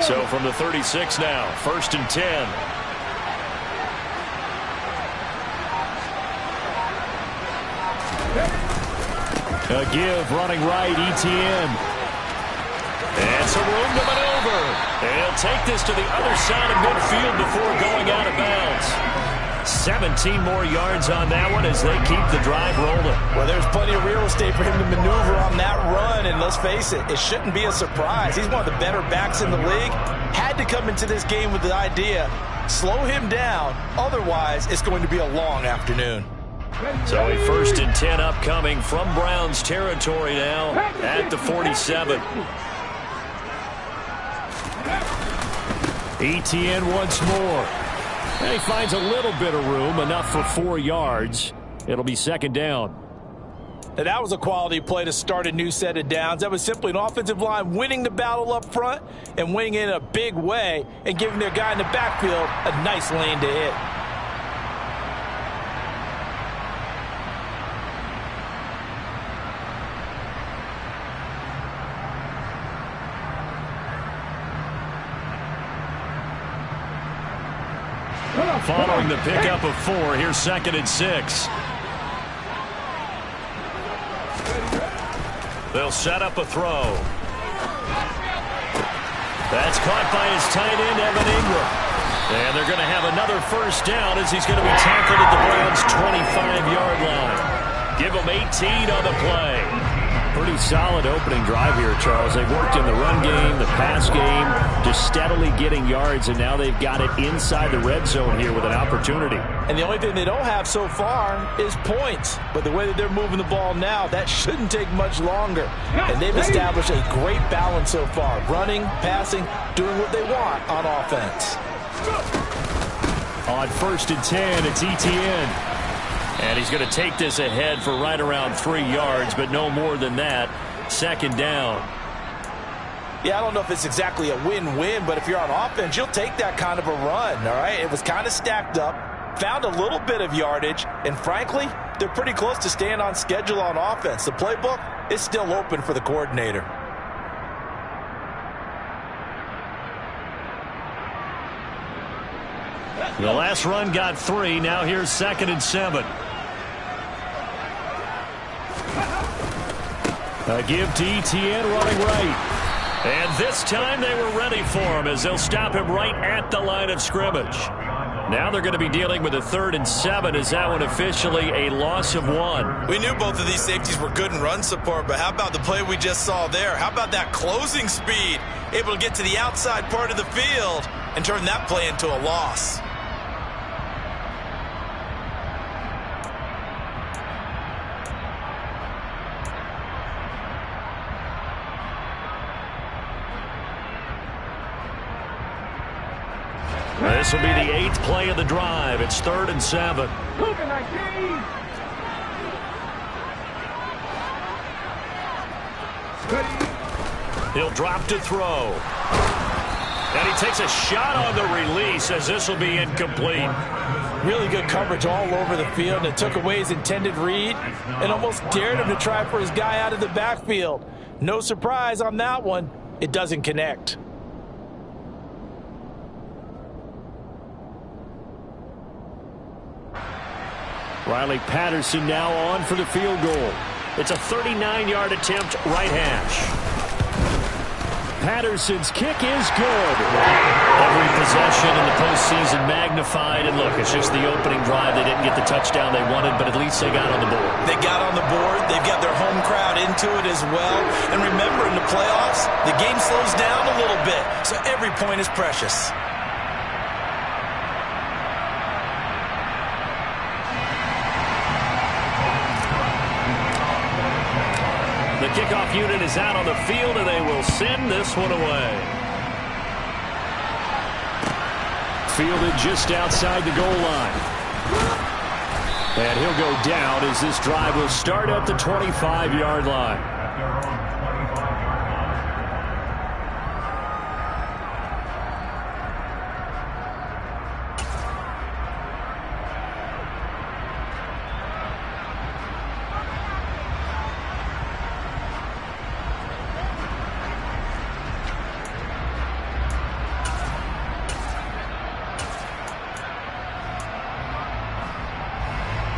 So from the 36 now, 1st and 10. A give running right, ETN. And some room to maneuver. And he'll take this to the other side of midfield before going out of bounds. 17 more yards on that one as they keep the drive rolling. Well, there's plenty of real estate for him to maneuver on that run, and let's face it, it shouldn't be a surprise. He's one of the better backs in the league. Had to come into this game with the idea, slow him down, otherwise it's going to be a long afternoon. So a 1st and 10 upcoming from Browns territory now at the 47. ETN once more. And he finds a little bit of room, enough for 4 yards. It'll be 2nd down. And that was a quality play to start a new set of downs. That was simply an offensive line winning the battle up front and winning it in a big way and giving their guy in the backfield a nice lane to hit. Following the pickup of 4, here's 2nd and 6. They'll set up a throw. That's caught by his tight end, Evan Ingram. And they're going to have another 1st down as he's going to be tackled at the Browns' 25-yard line. Give him 18 on the play. Pretty solid opening drive here, Charles. They've worked in the run game, the pass game, just steadily getting yards, and now they've got it inside the red zone here with an opportunity. And the only thing they don't have so far is points. But the way that they're moving the ball now, that shouldn't take much longer. And they've established a great balance so far. Running, passing, doing what they want on offense. On 1st and 10, it's ETN. And he's going to take this ahead for right around 3 yards, but no more than that. 2nd down. Yeah, I don't know if it's exactly a win-win, but if you're on offense, you'll take that kind of a run, all right? It was kind of stacked up, found a little bit of yardage, and frankly, they're pretty close to staying on schedule on offense. The playbook is still open for the coordinator. The last run got 3. Now here's 2nd and 7. A give to ETN running right. And this time they were ready for him as they'll stop him right at the line of scrimmage. Now they're going to be dealing with a 3rd and 7 as that one officially a loss of 1. We knew both of these safeties were good in run support, but how about the play we just saw there? How about that closing speed? Able to get to the outside part of the field and turn that play into a loss. This will be the 8th play of the drive. It's 3rd and 7. He'll drop to throw. And he takes a shot on the release as this will be incomplete. Really good coverage all over the field, and it took away his intended read and almost dared him to try for his guy out of the backfield. No surprise on that one. It doesn't connect. Riley Patterson now on for the field goal. It's a 39-yard attempt, right hash. Patterson's kick is good. Every possession in the postseason magnified. And look, it's just the opening drive. They didn't get the touchdown they wanted, but at least they got on the board. They got on the board. They've got their home crowd into it as well. And remember, in the playoffs, the game slows down a little bit, so every point is precious. The kickoff unit is out on the field, and they will send this one away. Fielded just outside the goal line. And he'll go down as this drive will start at the 25-yard line.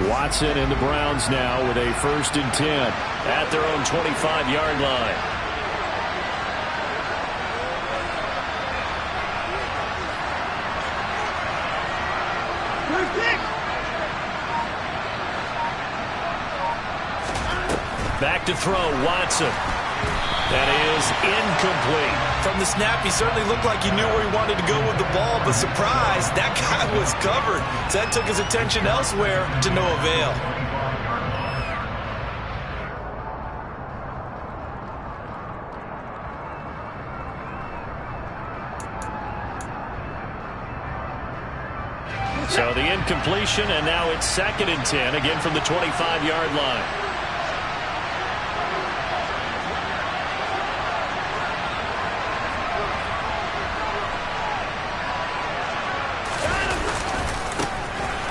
Watson and the Browns now with a 1st and 10 at their own 25-yard line. Back to throw, Watson. That is incomplete. From the snap, he certainly looked like he knew where he wanted to go with the ball, but surprise, that guy was covered. So that took his attention elsewhere to no avail. So the incompletion, and now it's 2nd and 10, again from the 25-yard line.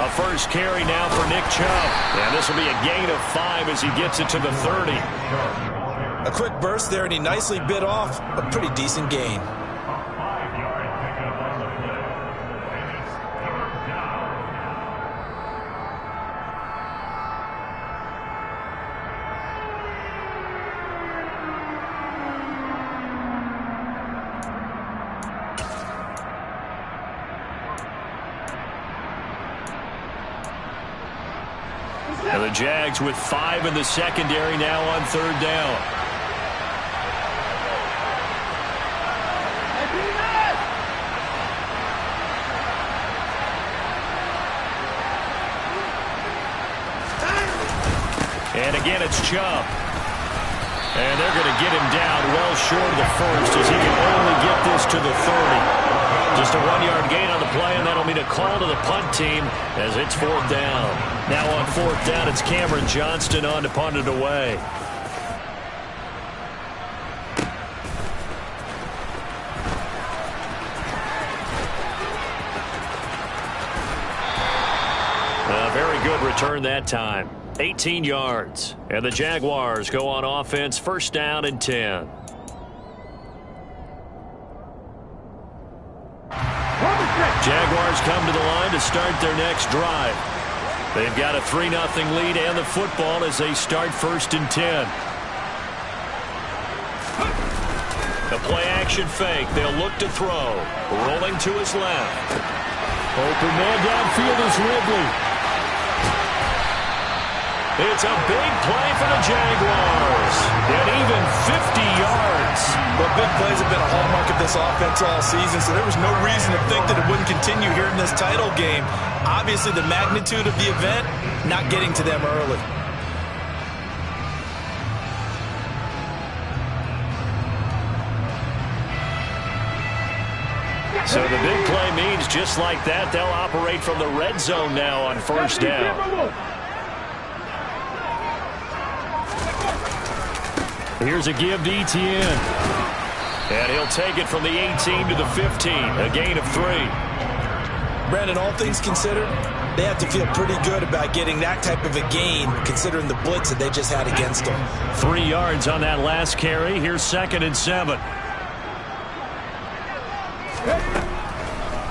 A first carry now for Nick Chubb. And this will be a gain of 5 as he gets it to the 30. A quick burst there, and he nicely bit off a pretty decent gain. And the Jags with 5 in the secondary now on 3rd down. And again, it's Chubb. And they're going to get him down well short of the 1st as he can only get this to the 30. Just a 1-yard gain on the play, and that'll mean a call to the punt team as it's 4th down. Now on 4th down, it's Cameron Johnston on to punt it away. A very good return that time. 18 yards. And the Jaguars go on offense, 1st down and 10. Jaguars come to the line to start their next drive. They've got a 3-0 lead and the football as they start 1st and 10. The play-action fake. They'll look to throw. Rolling to his left. Open man downfield is Ridley. It's a big play for the Jaguars. And even 50 yards. Well, big plays have been a hallmark of this offense all season, so there was no reason to think that it wouldn't continue here in this title game. Obviously, the magnitude of the event not getting to them early. So the big play means just like that, they'll operate from the red zone now on 1st down. Here's a give to Etienne. And he'll take it from the 18 to the 15, a gain of 3. Brandon, all things considered, they have to feel pretty good about getting that type of a gain, considering the blitz that they just had against them. 3 yards on that last carry. Here's 2nd and 7.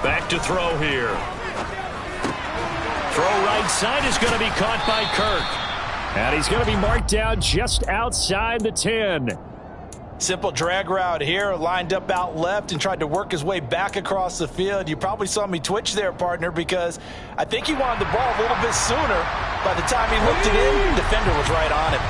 Back to throw here. Throw right side is going to be caught by Kirk. And he's going to be marked down just outside the 10. Simple drag route here, lined up out left and tried to work his way back across the field. You probably saw me twitch there, partner, because I think he wanted the ball a little bit sooner. By the time he looked it in, the defender was right on him.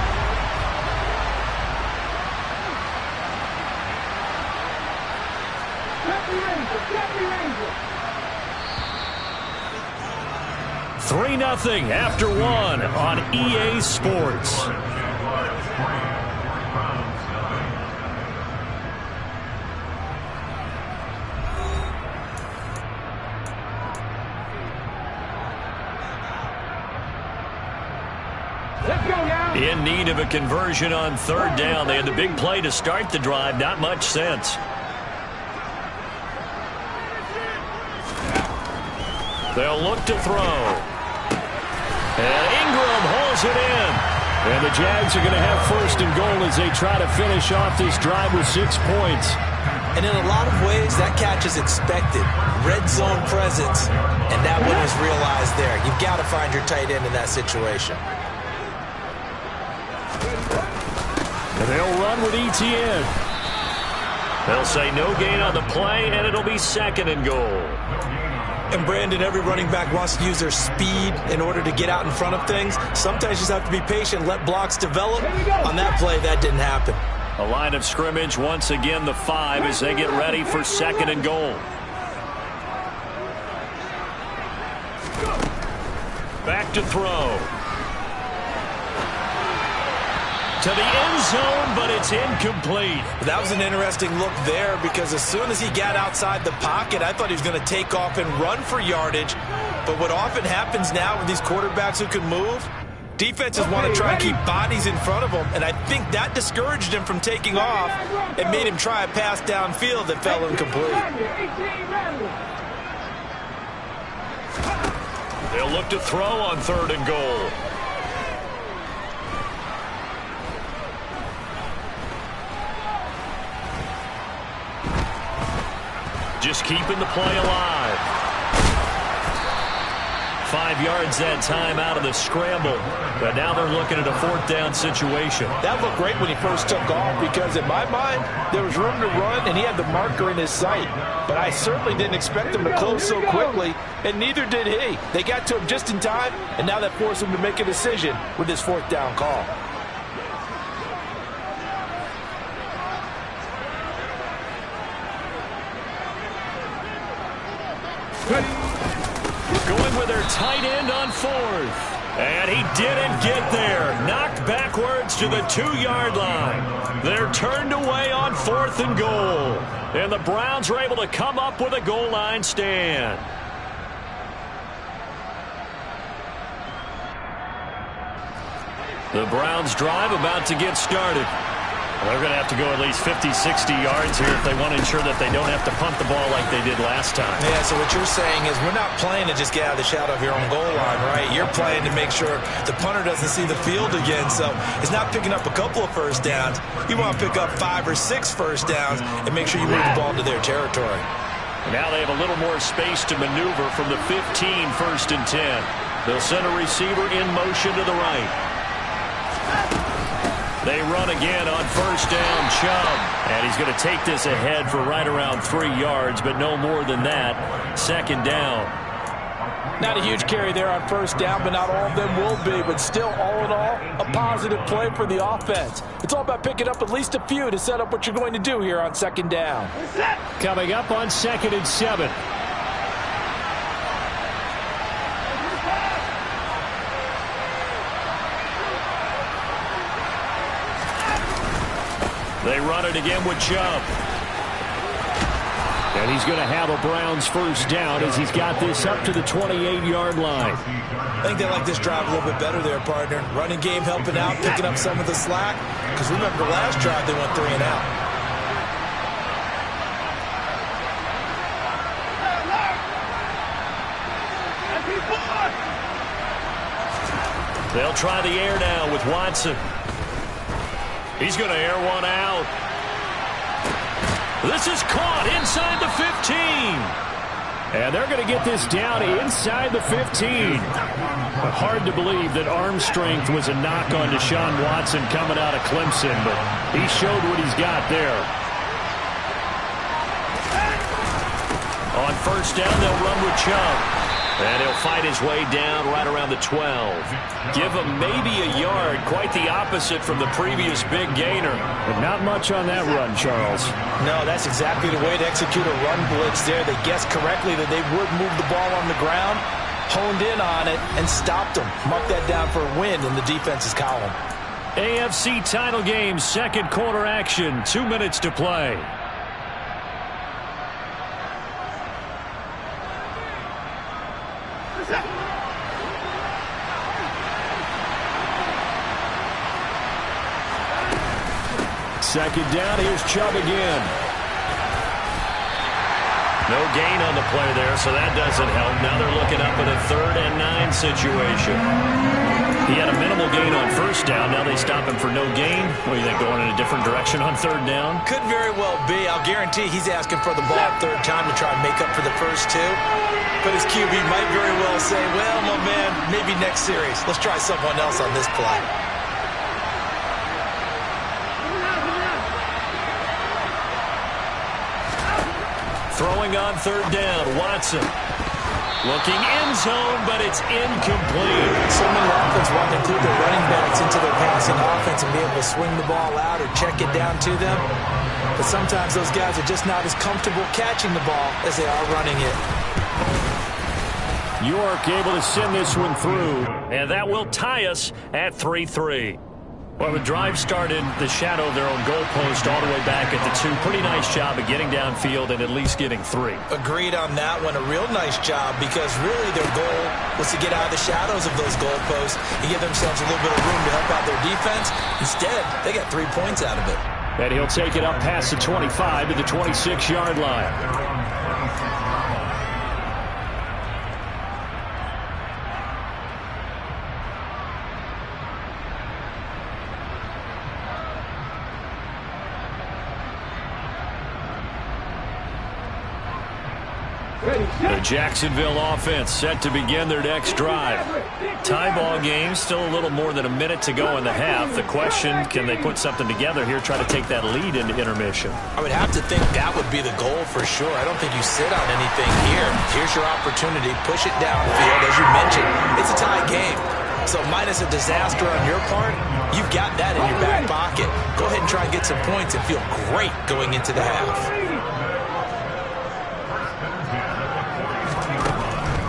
Three 3-0 after 1 on EA Sports. In need of a conversion on 3rd down. They had the big play to start the drive. Not much sense. They'll look to throw. And Ingram hauls it in. And the Jags are going to have 1st and goal as they try to finish off this drive with 6 points. And in a lot of ways, that catch is expected. Red zone presence, and that one was realized there. You've got to find your tight end in that situation. And they'll run with ETN. They'll say no gain on the play, and it'll be second and goal. And Brandon, every running back wants to use their speed in order to get out in front of things. Sometimes you just have to be patient, let blocks develop. On that play, that didn't happen. A line of scrimmage, once again the 5 as they get ready for second and goal. Back to throw. To the end zone, but it's incomplete. That was an interesting look there because as soon as he got outside the pocket, I thought he was going to take off and run for yardage. But what often happens now with these quarterbacks who can move, defenses want to try and keep bodies in front of them, and I think that discouraged him from taking off and made him try a pass downfield that fell incomplete. They'll look to throw on third and goal. Just keeping the play alive. 5 yards that time out of the scramble. But now they're looking at a fourth down situation. That looked great when he first took off because in my mind, there was room to run and he had the marker in his sight. But I certainly didn't expect him to close so quickly, and neither did he. They got to him just in time, and now that forced him to make a decision with his fourth down call. Going with their tight end on fourth. And he didn't get there. Knocked backwards to the 2-yard line. They're turned away on fourth and goal. And the Browns are able to come up with a goal line stand. The Browns drive about to get started. They're going to have to go at least 50, 60 yards here if they want to ensure that they don't have to punt the ball like they did last time. Yeah, so what you're saying is we're not playing to just get out of the shadow of your own goal line, right? You're playing to make sure the punter doesn't see the field again. So it's not picking up a couple of first downs. You want to pick up 5 or 6 first downs and make sure you move the ball to their territory. Now they have a little more space to maneuver from the 15, first and 10. They'll send a receiver in motion to the right. They run again on first down, Chubb. And he's going to take this ahead for right around 3 yards, but no more than that. Second down. Not a huge carry there on first down, but not all of them will be. But still, all in all, a positive play for the offense. It's all about picking up at least a few to set up what you're going to do here on second down. Coming up on 2nd and 7. They run it again with Chubb. And he's going to have a Browns first down as he's got this up to the 28-yard line. I think they like this drive a little bit better there, partner. Running game helping out, picking up some of the slack. Because remember, the last drive they went 3 and out. They'll try the air now with Watson. He's going to air one out. This is caught inside the 15. And they're going to get this down inside the 15. But hard to believe that arm strength was a knock on Deshaun Watson coming out of Clemson, but he showed what he's got there. On first down, they'll run with Chubb. And he'll fight his way down right around the 12. Give him maybe a yard, quite the opposite from the previous big gainer. But not much on that run, Charles. No, that's exactly the way to execute a run blitz there. They guessed correctly that they would move the ball on the ground, honed in on it, and stopped them. Mark that down for a win in the defense's column. AFC title game, second quarter action, 2 minutes to play. Second down, here's Chubb again. No gain on the play there, so that doesn't help. Now they're looking up at a 3rd and 9 situation. He had a minimal gain on first down. Now they stop him for no gain. What do you think, going in a different direction on 3rd down? Could very well be. I'll guarantee he's asking for the ball 3rd time to try and make up for the first 2. But his QB might very well say, well, my man, maybe next series. Let's try someone else on this play. Throwing on 3rd down, Watson. Looking end zone, but it's incomplete. So many offenses want to include their running backs into their passing offense and be able to swing the ball out or check it down to them. But sometimes those guys are just not as comfortable catching the ball as they are running it. York able to send this one through, and that will tie us at 3-3. Well, the drive started the shadow of their own goalpost all the way back at the 2. Pretty nice job of getting downfield and at least getting 3. Agreed on that one. A real nice job because really their goal was to get out of the shadows of those goalposts and give themselves a little bit of room to help out their defense. Instead, they got 3 points out of it. And he'll take it up past the 25 to the 26-yard line. The Jacksonville offense set to begin their next drive. Tie ball game, still a little more than a minute to go in the half. The question, can they put something together here, try to take that lead into intermission? I would have to think that would be the goal for sure. I don't think you sit on anything here. Here's your opportunity. Push it downfield. As you mentioned, it's a tie game. So minus a disaster on your part, you've got that in your back pocket. Go ahead and try and get some points and feel great going into the half.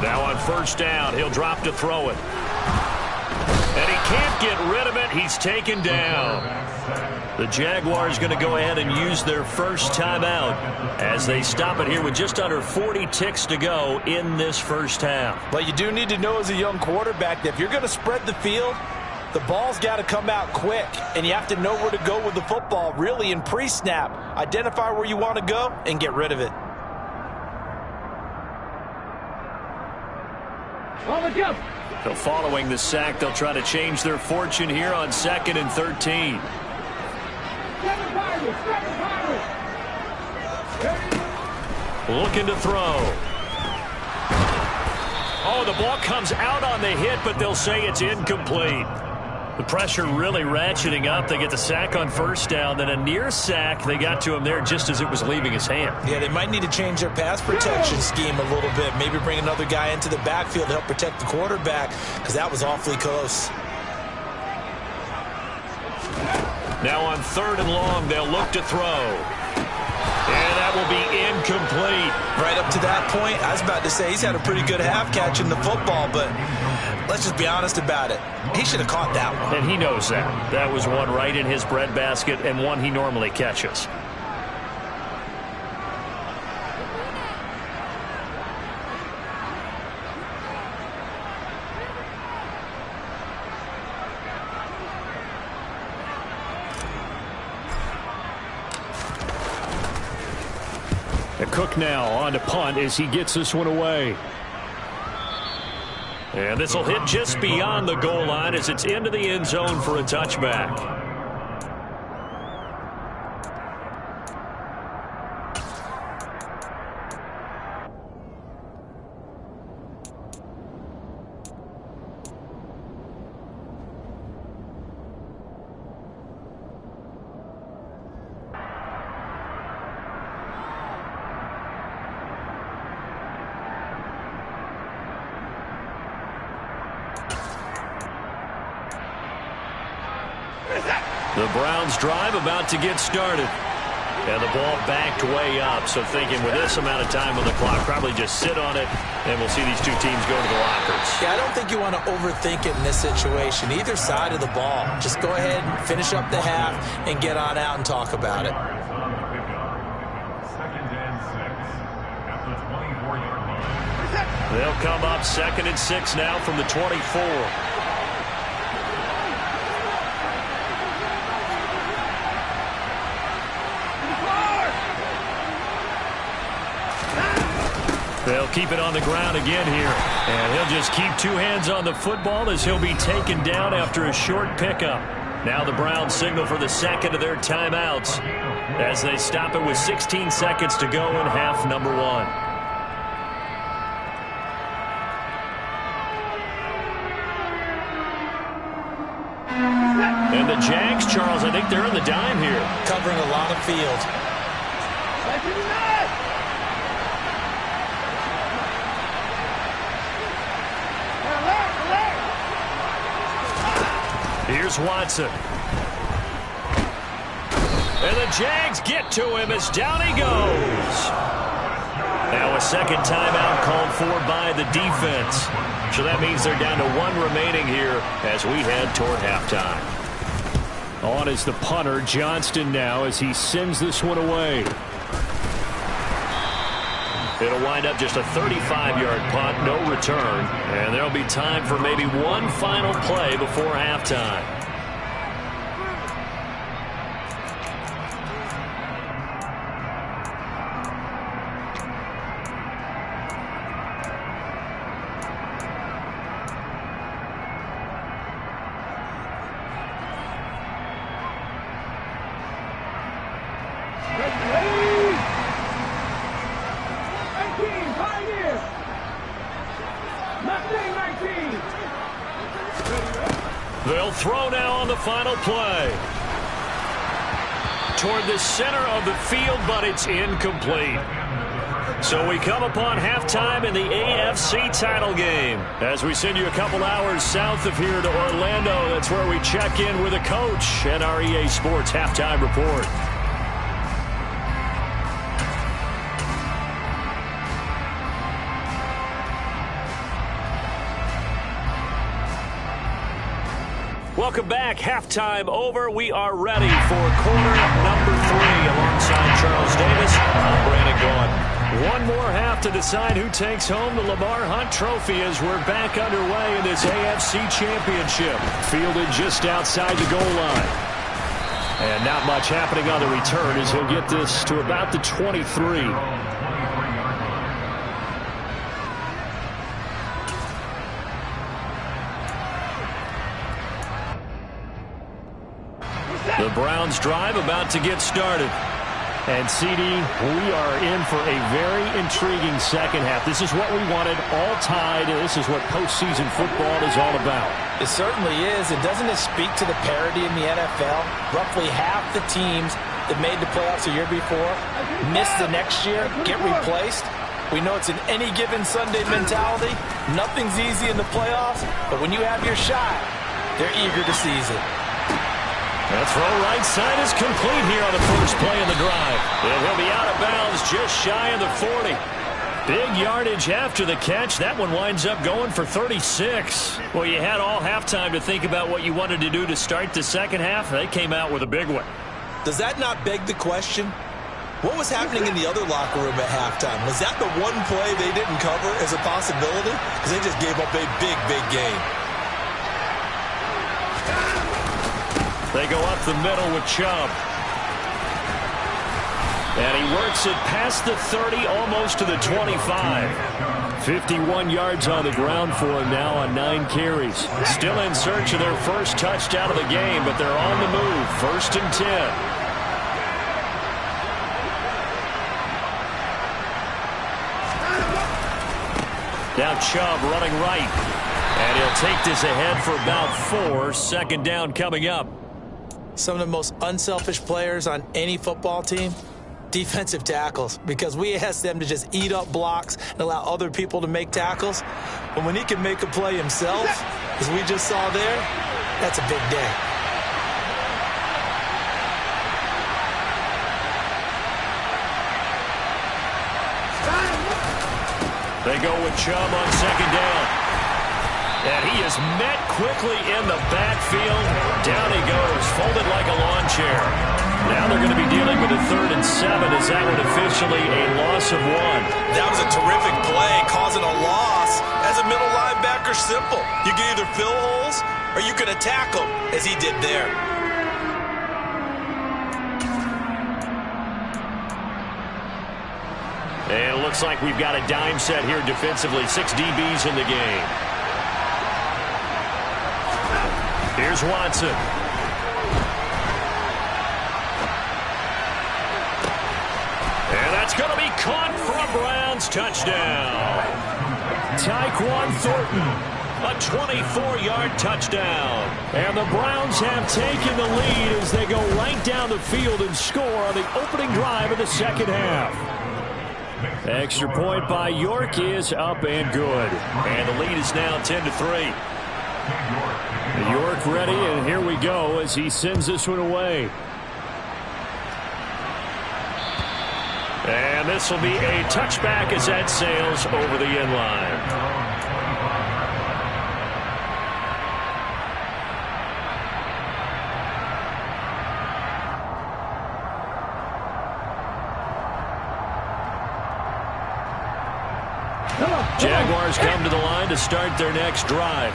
Now on 1st down, he'll drop to throw it. And he can't get rid of it. He's taken down. The Jaguars going to go ahead and use their first timeout as they stop it here with just under 40 ticks to go in this first half. But you do need to know as a young quarterback that if you're going to spread the field, the ball's got to come out quick, and you have to know where to go with the football really in pre-snap. Identify where you want to go and get rid of it. So following the sack, they'll try to change their fortune here on 2nd and 13. Looking to throw. Oh, the ball comes out on the hit, but they'll say it's incomplete. The pressure really ratcheting up. They get the sack on 1st down, then a near sack. They got to him there just as it was leaving his hand. Yeah, they might need to change their pass protection scheme a little bit. Maybe bring another guy into the backfield to help protect the quarterback because that was awfully close. Now on 3rd and long, they'll look to throw. And that will be incomplete. Right up to that point, I was about to say he's had a pretty good half catching the football, but let's just be honest about it. He should have caught that one. And he knows that. That was one right in his breadbasket and one he normally catches. Cook now on to punt as he gets this one away. And this will hit just beyond the goal line as it's into the end zone for a touchback. The Browns drive about to get started. And the ball backed way up. So thinking with this amount of time on the clock, probably just sit on it, and we'll see these two teams go to the lockers. Yeah, I don't think you want to overthink it in this situation. Either side of the ball. Just go ahead and finish up the half and get on out and talk about it. They'll come up 2nd and 6 now from the 24. They'll keep it on the ground again here. And he'll just keep two hands on the football as he'll be taken down after a short pickup. Now the Browns signal for the second of their timeouts as they stop it with 16 seconds to go in half number one. And the Jags, Charles, I think they're in the dime here. Covering a lot of field. Here's Watson. And the Jags get to him as down he goes. Now a second timeout called for by the defense. So that means they're down to one remaining here as we head toward halftime. On is the punter, Johnston, now as he sends this one away. It'll wind up just a 35-yard punt, no return. And there'll be time for maybe one final play before halftime. They'll throw now on the final play. Toward the center of the field, but it's incomplete. So we come upon halftime in the AFC title game. As we send you a couple hours south of here to Orlando, that's where we check in with a coach and our EA Sports halftime report. Welcome back. Halftime over. We are ready for quarter number 3 alongside Charles Davis. I'm Brandon Gaudin. One more half to decide who takes home the Lamar Hunt Trophy as we're back underway in this AFC Championship. Fielded just outside the goal line. And not much happening on the return as he'll get this to about the 23. The Browns drive about to get started. And, CD, we are in for a very intriguing second half. This is what we wanted, all tied. This is what postseason football is all about. It certainly is. And doesn't it speak to the parity in the NFL? Roughly half the teams that made the playoffs a year before miss the next year, get replaced. We know it's an any given Sunday mentality. Nothing's easy in the playoffs, but when you have your shot, they're eager to seize it. That throw right side is complete here on the first play of the drive. And he'll be out of bounds just shy of the 40. Big yardage after the catch. That one winds up going for 36. Well, you had all halftime to think about what you wanted to do to start the second half. They came out with a big one. Does that not beg the question? What was happening in the other locker room at halftime? Was that the one play they didn't cover as a possibility? Because they just gave up a big, big game. They go up the middle with Chubb. And he works it past the 30, almost to the 25. 51 yards on the ground for him now on 9 carries. Still in search of their first touchdown of the game, but they're on the move. 1st and 10. Now Chubb running right. And he'll take this ahead for about 4. 2nd down coming up. Some of the most unselfish players on any football team, defensive tackles, because we ask them to just eat up blocks and allow other people to make tackles. But when he can make a play himself, as we just saw there, that's a big day. They go with Chubb on 2nd down. And he is met quickly in the backfield. Down he goes, folded like a lawn chair. Now they're going to be dealing with a 3rd and 7 as that one officially a loss of 1. That was a terrific play, causing a loss. As a middle linebacker, simple. You can either fill holes or you can attack them, as he did there. And it looks like we've got a dime set here defensively. 6 DBs in the game. Here's Watson. And that's going to be caught for a Browns touchdown. Tyquan Thornton. A 24-yard touchdown. And the Browns have taken the lead as they go right down the field and score on the opening drive of the second half. Extra point by York is up and good. And the lead is now 10-3. York ready, and here we go as he sends this one away. And this will be a touchback as that sails over the end line. Jaguars come to the line to start their next drive.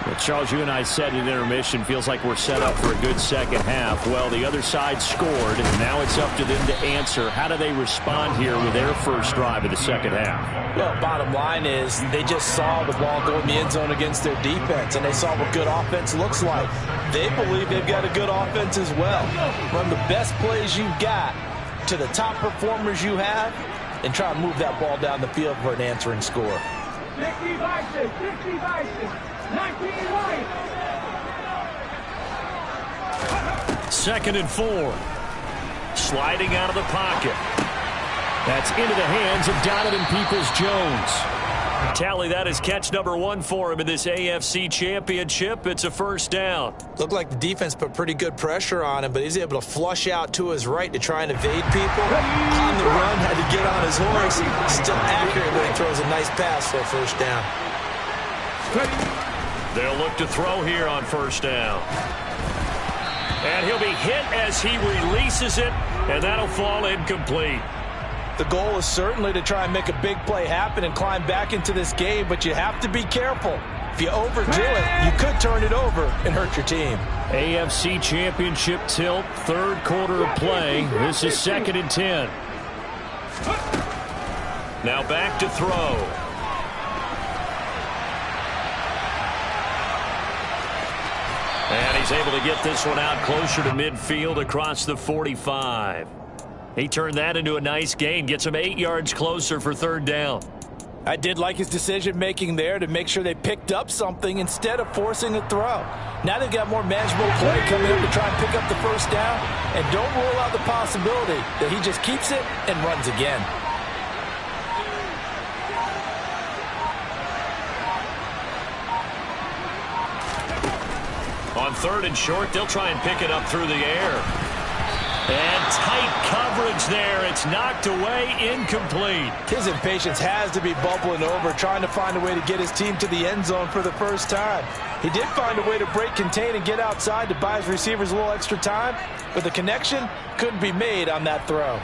Well, Charles, you and I said at intermission, feels like we're set up for a good second half. Well, the other side scored, and now it's up to them to answer. How do they respond here with their first drive of the second half? Well, bottom line is they just saw the ball go in the end zone against their defense, and they saw what good offense looks like. They believe they've got a good offense as well. Run the best plays you've got to the top performers you have, and try and move that ball down the field for an answering score. 60 vices, 60 vices, 19 right. 2nd and 4. Sliding out of the pocket. That's into the hands of Donovan Peoples-Jones. Tally, that is catch number 1 for him in this AFC Championship. It's a first down. Looked like the defense put pretty good pressure on him, but he's able to flush out to his right to try and evade people. On the run, had to get on his horse. Still accurate when he throws a nice pass for a first down. They'll look to throw here on first down. And he'll be hit as he releases it, and that'll fall incomplete. The goal is certainly to try and make a big play happen and climb back into this game, but you have to be careful. If you overdo it, you could turn it over and hurt your team. AFC Championship tilt, 3rd quarter of play. This is 2nd and 10. Now back to throw. And he's able to get this one out closer to midfield across the 45. He turned that into a nice gain, gets him 8 yards closer for 3rd down. I did like his decision-making there to make sure they picked up something instead of forcing a throw. Now they've got more manageable play coming up to try and pick up the first down, and don't rule out the possibility that he just keeps it and runs again. On 3rd and short, they'll try and pick it up through the air. And tight coverage there. It's knocked away, incomplete. His impatience has to be bubbling over, trying to find a way to get his team to the end zone for the first time. He did find a way to break contain and get outside to buy his receivers a little extra time, but the connection couldn't be made on that throw.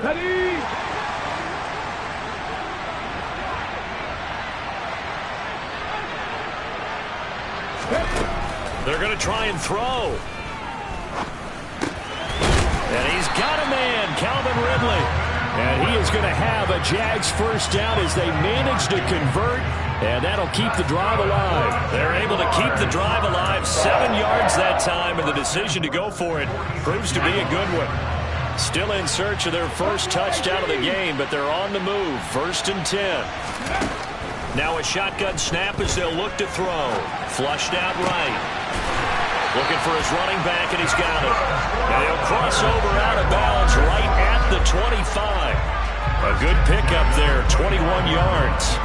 Ready? They're going to try and throw. And he's got a man, Calvin Ridley. And he is going to have a Jags first down as they manage to convert. And that'll keep the drive alive. They're able to keep the drive alive. 7 yards that time, and the decision to go for it proves to be a good one. Still in search of their first touchdown of the game, but they're on the move. 1st and 10. Now a shotgun snap as they'll look to throw. Flushed out right. Looking for his running back, and he's got it. And he'll cross over out of bounds right at the 25. A good pickup there, 21 yards.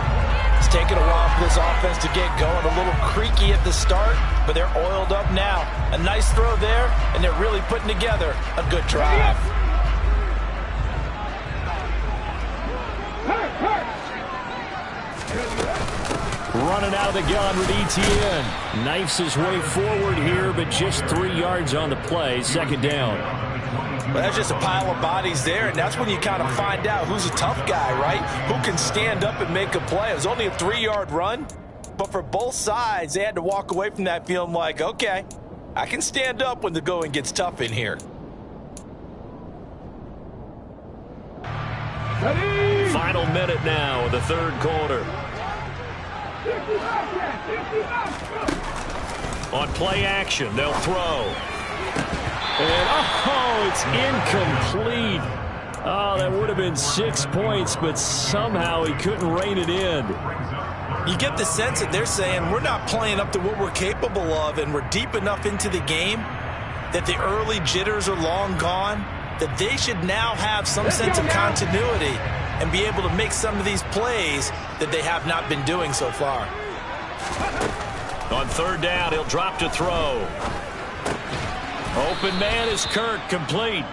It's taken a while for this offense to get going. A little creaky at the start, but they're oiled up now. A nice throw there, and they're really putting together a good drive. Running out of the gun with ETN. Knifes his way forward here, but just 3 yards on the play. 2nd down. Well, that's just a pile of bodies there, and that's when you kind of find out who's a tough guy, right? Who can stand up and make a play. It was only a 3-yard run, but for both sides, they had to walk away from that feeling like, okay, I can stand up when the going gets tough in here. Ready? Final minute now of the third quarter. 65, On play action, they'll throw. And, oh, it's incomplete. Oh, that would have been 6 points, but somehow he couldn't rein it in. You get the sense that they're saying we're not playing up to what we're capable of, and we're deep enough into the game that the early jitters are long gone, that they should now have some sense of continuity and be able to make some of these plays that they have not been doing so far. On third down, he'll drop to throw. Open man is Kirk, complete.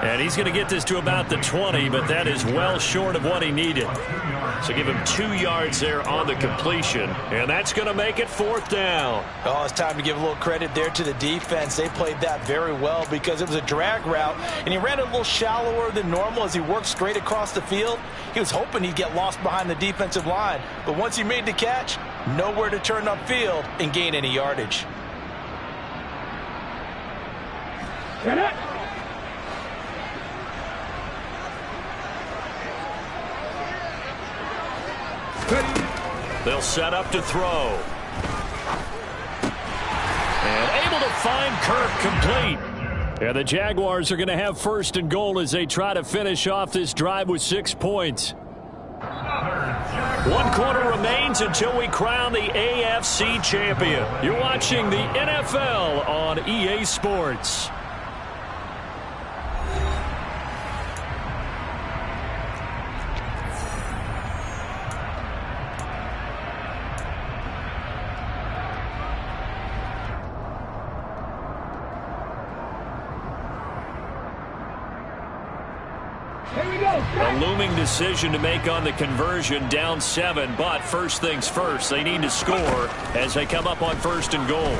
And he's going to get this to about the 20, but that is well short of what he needed. So give him 2 yards there on the completion, and that's going to make it fourth down. Oh, it's time to give a little credit there to the defense. They played that very well because it was a drag route, and he ran a little shallower than normal as he worked straight across the field. He was hoping he'd get lost behind the defensive line, but once he made the catch, nowhere to turn upfield and gain any yardage. Get it. They'll set up to throw. And able to find Kirk, complete. And the Jaguars are going to have first and goal as they try to finish off this drive with 6 points. 1 quarter remains until we crown the AFC champion. You're watching the NFL on EA Sports. A looming decision to make on the conversion, down 7, but first things first, they need to score as they come up on first and goal.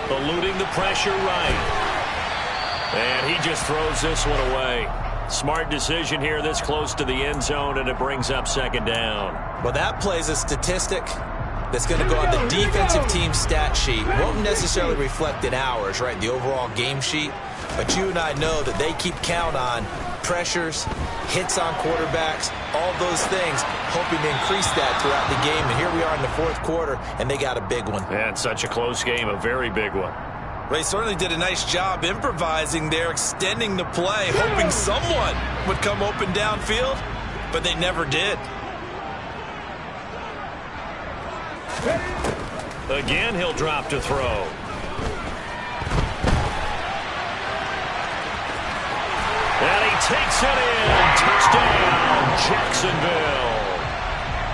Eluding the pressure right. And he just throws this one away. Smart decision here this close to the end zone, and it brings up second down. Well, that plays a statistic that's going to go on the defensive team stat sheet. Won't necessarily reflect in ours, right, the overall game sheet. But you and I know that they keep count on pressures, hits on quarterbacks, all those things, hoping to increase that throughout the game. And here we are in the fourth quarter, and they got a big one. Yeah, it's such a close game, a very big one. They certainly did a nice job improvising there, extending the play, hoping someone would come open downfield, but they never did. Again, he'll drop to throw. And he takes it in. Touchdown, Jacksonville.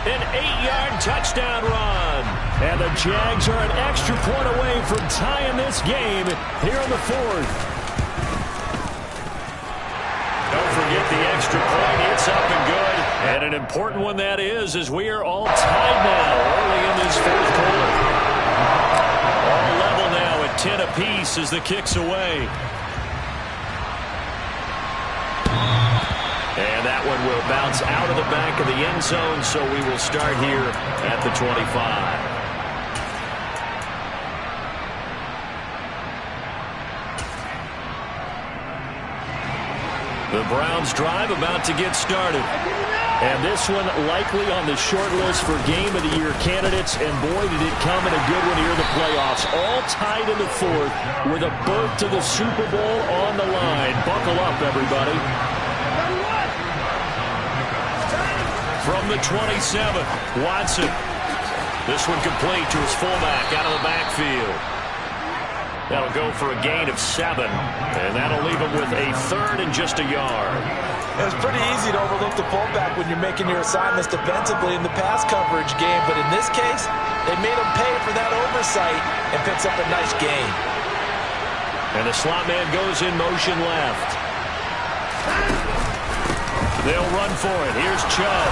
An 8-yard touchdown run. And the Jags are an extra point away from tying this game here in the fourth. Don't forget the extra point. It's up and good. And an important one that is, as we are all tied now early in this fourth quarter. All level now at 10 apiece as the kick's away. And that one will bounce out of the back of the end zone, so we will start here at the 25. The Browns drive about to get started. And this one likely on the short list for Game of the Year candidates. And boy, did it come in a good one here in the playoffs. All tied in the fourth with a berth to the Super Bowl on the line. Buckle up, everybody. From the 27, Watson. This one complete to his fullback out of the backfield. That'll go for a gain of 7, and that'll leave him with a third and just a yard. It's pretty easy to overlook the fullback when you're making your assignments defensively in the pass coverage game, but in this case, they made him pay for that oversight and picks up a nice gain. And the slot man goes in motion left. They'll run for it. Here's Chubb.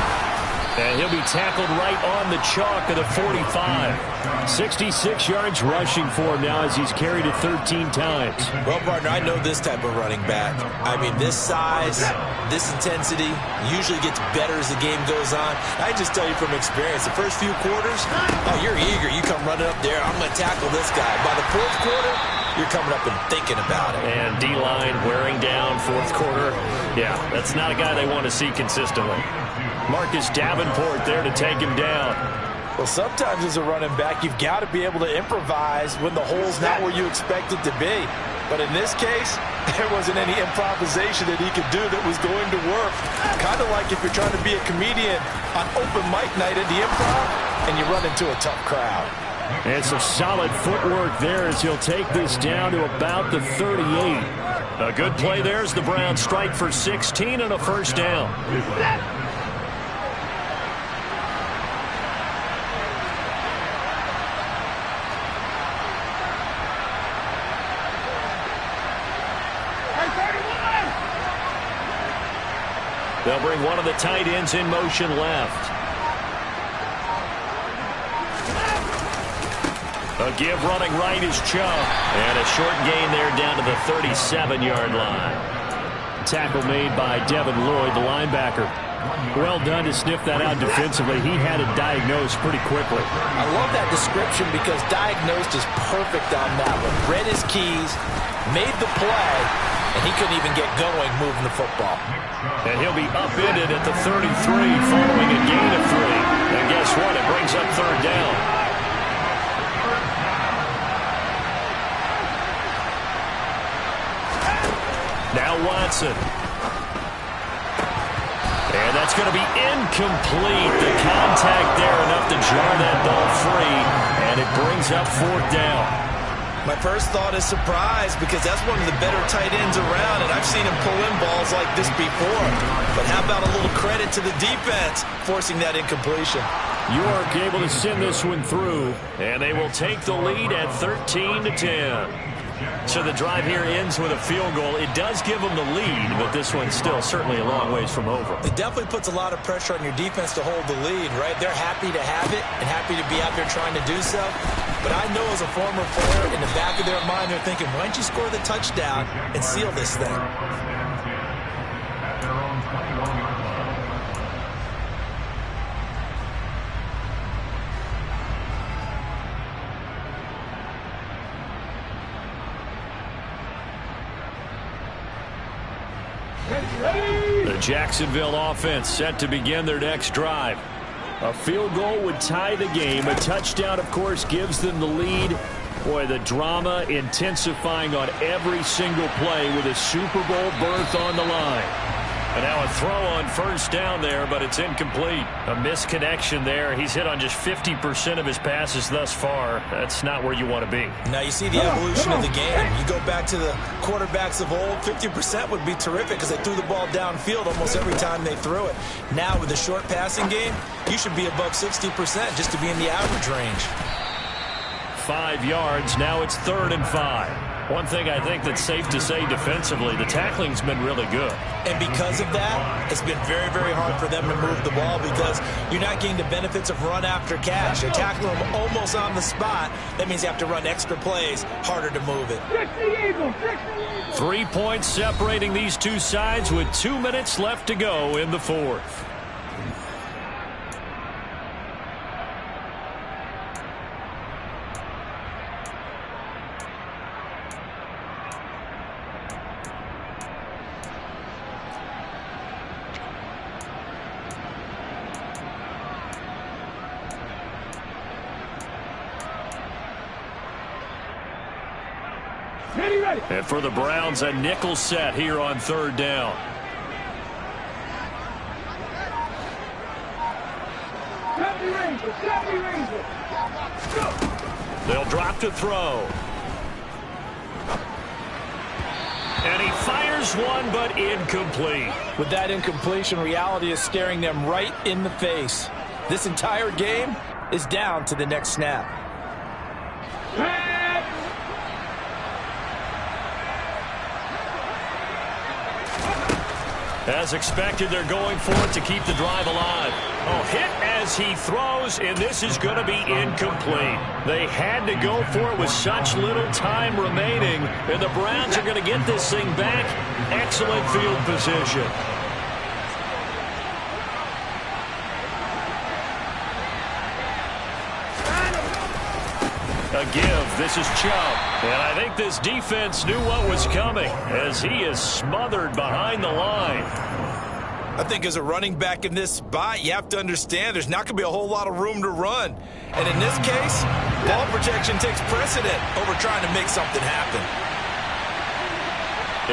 And he'll be tackled right on the chalk of the 45. 66 yards rushing for him now as he's carried it 13 times. Well, partner, I know this type of running back. I mean, this size, this intensity usually gets better as the game goes on. I just tell you from experience, the first few quarters, oh, you're eager. You come running up there, I'm going to tackle this guy. By the fourth quarter, you're coming up and thinking about it. And D-line wearing down fourth quarter. Yeah, that's not a guy they want to see consistently. Marcus Davenport there to take him down. Well, sometimes as a running back, you've got to be able to improvise when the hole's not where you expect it to be. But in this case, there wasn't any improvisation that he could do that was going to work. Kind of like if you're trying to be a comedian on open mic night at the Improv and you run into a tough crowd. And some solid footwork there as he'll take this down to about the 38. A good play there as the Browns strike for 16 and a first down. They'll bring one of the tight ends in motion left. A give running right is Chubb. And a short gain there down to the 37-yard line. Tackle made by Devin Lloyd, the linebacker. Well done to sniff that out defensively. He had it diagnosed pretty quickly. I love that description because diagnosed is perfect on that one. Read his keys, made the play, and he couldn't even get going moving the football. And he'll be upended at the 33 following a gain of 3. And guess what? It brings up third down. Now Watson. And that's going to be incomplete. The contact there enough to jar that ball free. And it brings up fourth down. My first thought is surprise because that's one of the better tight ends around, and I've seen him pull in balls like this before. But how about a little credit to the defense forcing that incompletion? York able to send this one through, and they will take the lead at 13-10. So the drive here ends with a field goal. It does give them the lead, but this one's still certainly a long ways from over. It definitely puts a lot of pressure on your defense to hold the lead, right? They're happy to have it and happy to be out there trying to do so. But I know as a former player, in the back of their mind, they're thinking, why don't you score the touchdown and seal this thing? The Jacksonville offense set to begin their next drive. A field goal would tie the game. A touchdown, of course, gives them the lead. Boy, the drama intensifying on every single play with a Super Bowl berth on the line. And now a throw on first down there, but it's incomplete. A misconnection there. He's hit on just 50% of his passes thus far. That's not where you want to be. Now you see the evolution of the game. You go back to the quarterbacks of old, 50% would be terrific because they threw the ball downfield almost every time they threw it. Now with the short passing game, you should be above 60% just to be in the average range. 5 yards. Now it's 3rd and 5. One thing I think that's safe to say defensively, the tackling's been really good. And because of that, it's been very, very hard for them to move the ball because you're not getting the benefits of run after catch. You're tackling them almost on the spot. That means you have to run extra plays, harder to move it. 3 points separating these two sides with 2 minutes left to go in the fourth. And for the Browns, a nickel set here on 3rd down. They'll drop to throw. And he fires one, but incomplete. With that incompletion, reality is staring them right in the face. This entire game is down to the next snap. As expected, they're going for it to keep the drive alive. Oh, hit as he throws, and this is going to be incomplete. They had to go for it with such little time remaining, and the Browns are going to get this thing back. Excellent field position. A give. This is Chubb. And I think this defense knew what was coming as he is smothered behind the line. I think as a running back in this spot, you have to understand there's not going to be a whole lot of room to run. And in this case, ball protection takes precedent over trying to make something happen.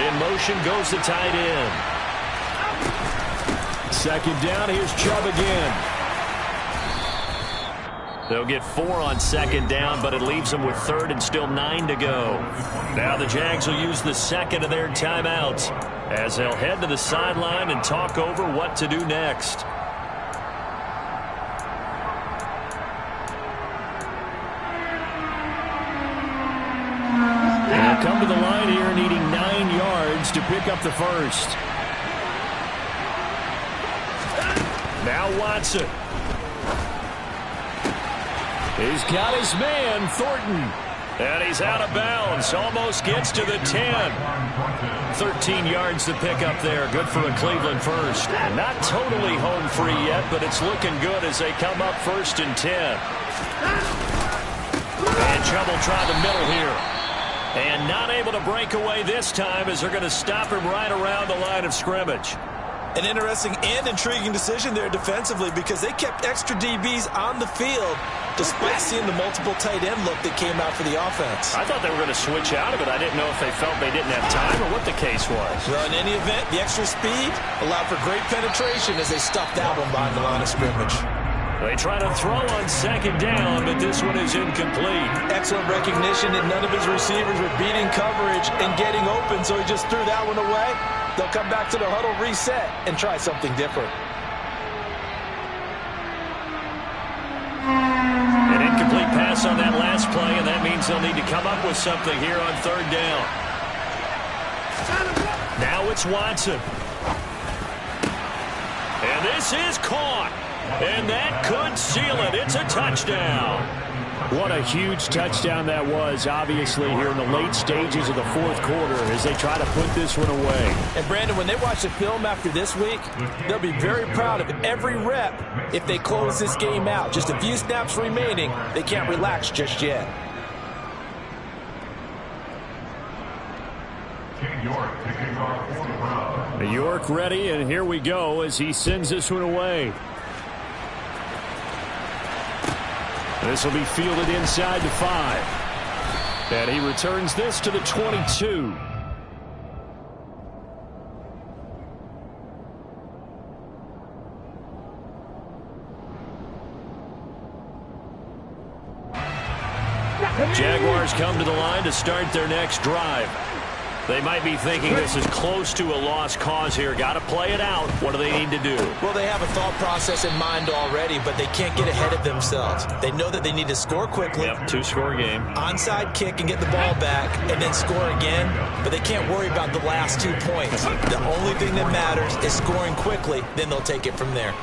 In motion goes the tight end. Second down, here's Chubb again. They'll get 4 on second down, but it leaves them with third and still 9 to go. Now the Jags will use the second of their timeouts as they'll head to the sideline and talk over what to do next. They'll come to the line here needing 9 yards to pick up the first. Now Watson. He's got his man, Thornton. And he's out of bounds. Almost gets to the 10. 13 yards to pick up there. Good for a Cleveland first. Not totally home free yet, but it's looking good as they come up first and 10. And Chubb will try the middle here. And not able to break away this time as they're going to stop him right around the line of scrimmage. An interesting and intriguing decision there defensively because they kept extra DBs on the field despite seeing the multiple tight end look that came out for the offense. I thought they were going to switch out of it. I didn't know if they felt they didn't have time or what the case was. Well, in any event, the extra speed allowed for great penetration as they stuffed that one behind the line of scrimmage. They try to throw on second down, but this one is incomplete. Excellent recognition that none of his receivers were beating coverage and getting open, so he just threw that one away. They'll come back to the huddle, reset, and try something different. An incomplete pass on that last play, and that means they'll need to come up with something here on third down. Now it's Watson. And this is caught. And that could seal it. It's a touchdown. What a huge touchdown that was, obviously, here in the late stages of the fourth quarter as they try to put this one away. And, Brandon, when they watch the film after this week, they'll be very proud of every rep if they close this game out. Just a few snaps remaining. They can't relax just yet. York ready, and here we go as he sends this one away. This will be fielded inside the 5. And he returns this to the 22. Jaguars come to the line to start their next drive. They might be thinking this is close to a lost cause here. Got to play it out. What do they need to do? Well, they have a thought process in mind already, but they can't get ahead of themselves. They know that they need to score quickly. Yep, 2-score game. Onside kick and get the ball back and then score again, but they can't worry about the last 2 points. The only thing that matters is scoring quickly, then they'll take it from there.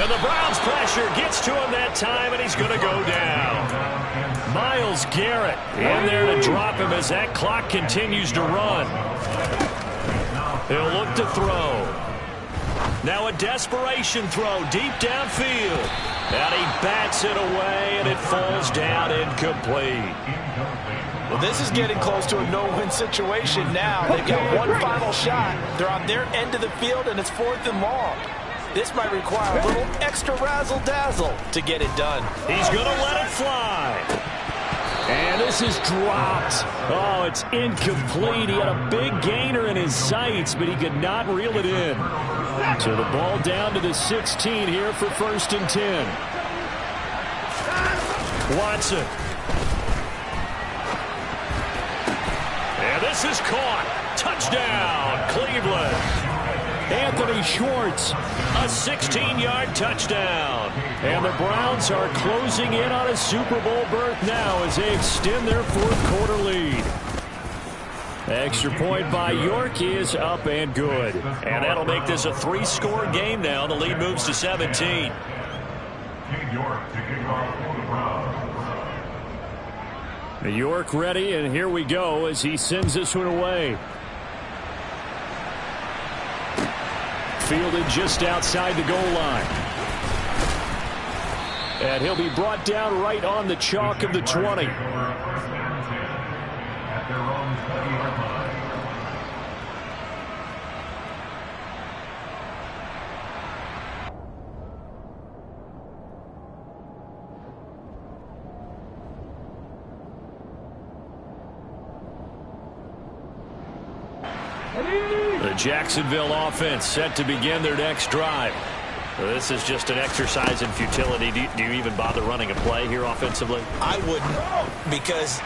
And the Browns pressure gets to him that time, and he's going to go down. Myles Garrett in there to drop him as that clock continues to run. He'll look to throw. Now a desperation throw deep downfield. And he bats it away, and it falls down incomplete. Well, this is getting close to a no-win situation now. They've got one final shot. They're on their end of the field, and it's 4th and long. This might require a little extra razzle-dazzle to get it done. He's going to let it fly. And this is dropped. Oh, it's incomplete. He had a big gainer in his sights, but he could not reel it in. So the ball down to the 16 here for 1st and 10. Watson. And this is caught. Touchdown, Cleveland. Anthony Schwartz, a 16-yard touchdown. And the Browns are closing in on a Super Bowl berth now as they extend their 4th quarter lead. Extra point by York is up and good. And that'll make this a three-score game now. The lead moves to 17. York ready, and here we go as he sends this one away. Fielded just outside the goal line. And he'll be brought down right on the chalk of the 20. The Jacksonville offense set to begin their next drive. This is just an exercise in futility. Do you even bother running a play here offensively? I wouldn't, because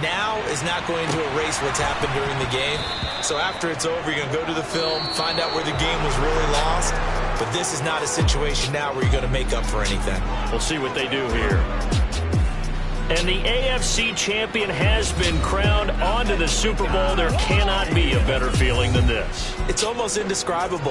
now is not going to erase what's happened during the game. So after it's over, you're going to go to the film, find out where the game was really lost. But this is not a situation now where you're going to make up for anything. We'll see what they do here. And the AFC champion has been crowned onto the Super Bowl. There cannot be a better feeling than this. It's almost indescribable.